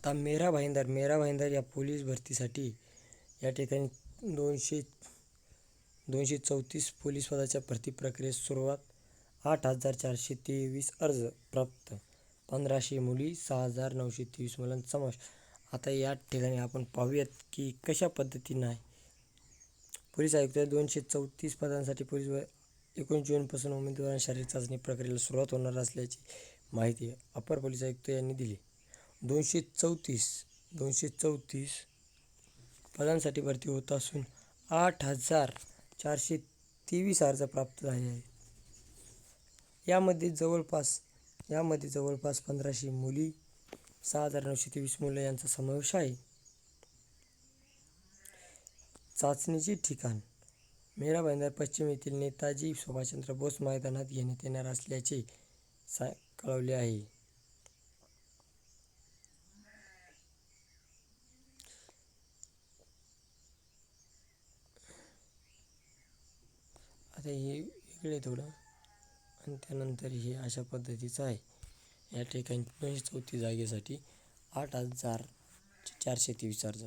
आता मेरा भाईंदर या पोलीस भरतीसाठी या ठिकाणी 234 पोलीस पदाच्या भरती प्रक्रियेस सुरुवात. 8,423 अर्ज प्राप्त. 1500 मुली, 6,923 मुलांचा समावेश. आता या ठिकाणी आपण पाहूयात की कशा पद्धतीनं आहे. पोलीस आयुक्त 234 पदांसाठी 19 जूनपासून उमेदवारांना शारीरिक चाचणी प्रक्रियेला सुरुवात होणार असल्याची माहिती अपर पोलीस आयुक्त यांनी दिली. 234 पदांसाठी भरती होत असून 8,423 अर्ज प्राप्त झाले आहेत. यामध्ये जवळपास 1500 मुली, 6,923 मुलं यांचा समावेश आहे. चाचणीचे ठिकाण मेरा भाईंदर पश्चिम येथील नेताजी सुभाषचंद्र बोस मैदानात घेण्यात येणार असल्याचे कळवले आहे. आता हे वेगळे थोडं आणि त्यानंतर हे अशा पद्धतीचं आहे. या ठिकाणी 234 जागेसाठी 8,423 अर्ज.